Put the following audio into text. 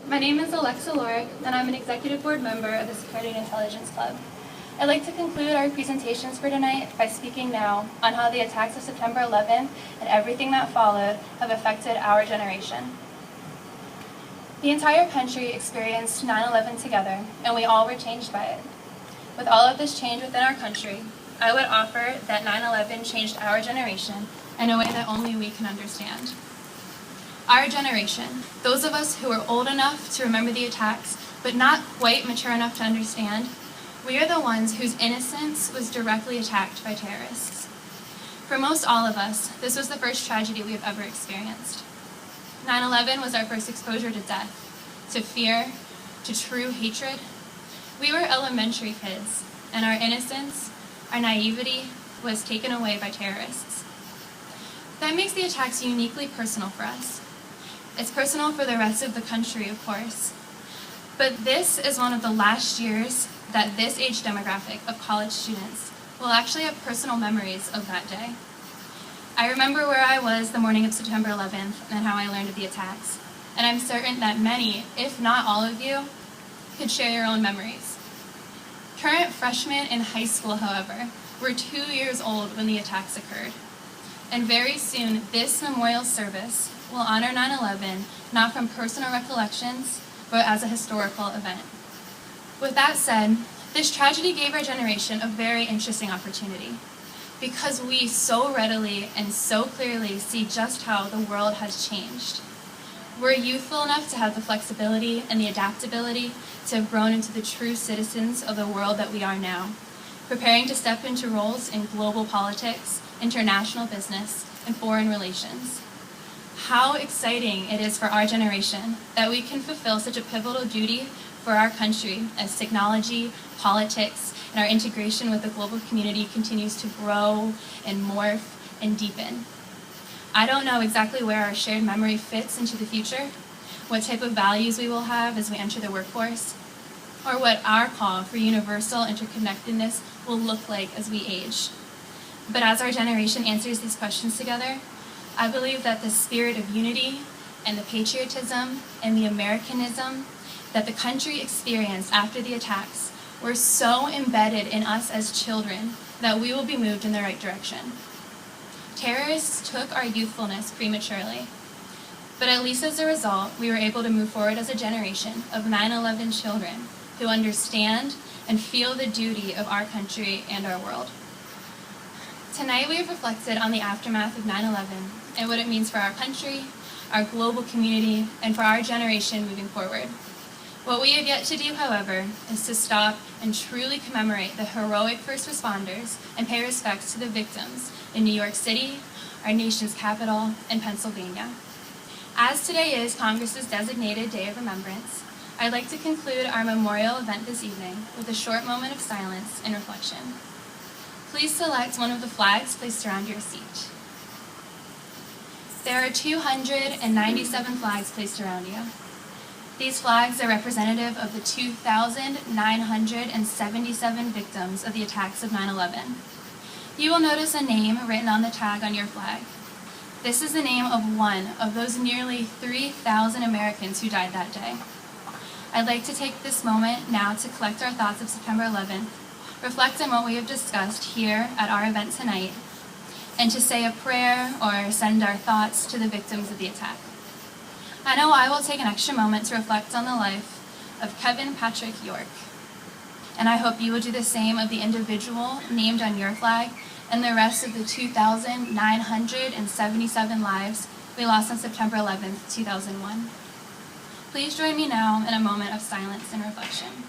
My name is Alexa Lorick, and I'm an executive board member of the Security and Intelligence Club. I'd like to conclude our presentations for tonight by speaking now on how the attacks of September 11th and everything that followed have affected our generation. The entire country experienced 9/11 together, and we all were changed by it. With all of this change within our country, I would offer that 9/11 changed our generation in a way that only we can understand. Our generation, those of us who are old enough to remember the attacks, but not quite mature enough to understand, we are the ones whose innocence was directly attacked by terrorists. For most all of us, this was the first tragedy we have ever experienced. 9/11 was our first exposure to death, to fear, to true hatred. We were elementary kids, and our innocence, our naivety, was taken away by terrorists. That makes the attacks uniquely personal for us. It's personal for the rest of the country, of course. But this is one of the last years that this age demographic of college students will actually have personal memories of that day. I remember where I was the morning of September 11th and how I learned of the attacks. And I'm certain that many, if not all of you, could share your own memories. Current freshmen in high school, however, were 2 years old when the attacks occurred. And very soon, this memorial service will honor 9/11 not from personal recollections, but as a historical event. With that said, this tragedy gave our generation a very interesting opportunity, because we so readily and so clearly see just how the world has changed. We're youthful enough to have the flexibility and the adaptability to have grown into the true citizens of the world that we are now, preparing to step into roles in global politics, international business, and foreign relations. How exciting it is for our generation that we can fulfill such a pivotal duty for our country as technology, politics, and our integration with the global community continues to grow and morph and deepen. I don't know exactly where our shared memory fits into the future, what type of values we will have as we enter the workforce, or what our call for universal interconnectedness will look like as we age. But as our generation answers these questions together, I believe that the spirit of unity and the patriotism and the Americanism that the country experienced after the attacks were so embedded in us as children that we will be moved in the right direction. Terrorists took our youthfulness prematurely, but at least as a result, we were able to move forward as a generation of 9/11 children who understand and feel the duty of our country and our world. Tonight we have reflected on the aftermath of 9/11 and what it means for our country, our global community, and for our generation moving forward. What we have yet to do, however, is to stop and truly commemorate the heroic first responders and pay respects to the victims in New York City, our nation's capital, and Pennsylvania. As today is Congress's designated Day of Remembrance, I'd like to conclude our memorial event this evening with a short moment of silence and reflection. Please select one of the flags placed around your seat. There are 297 flags placed around you. These flags are representative of the 2,977 victims of the attacks of 9/11. You will notice a name written on the tag on your flag. This is the name of one of those nearly 3,000 Americans who died that day. I'd like to take this moment now to collect our thoughts of September 11th, reflect on what we have discussed here at our event tonight, and to say a prayer or send our thoughts to the victims of the attack. I know I will take an extra moment to reflect on the life of Kevin Patrick York, and I hope you will do the same of the individual named on your flag and the rest of the 2,977 lives we lost on September 11th, 2001. Please join me now in a moment of silence and reflection.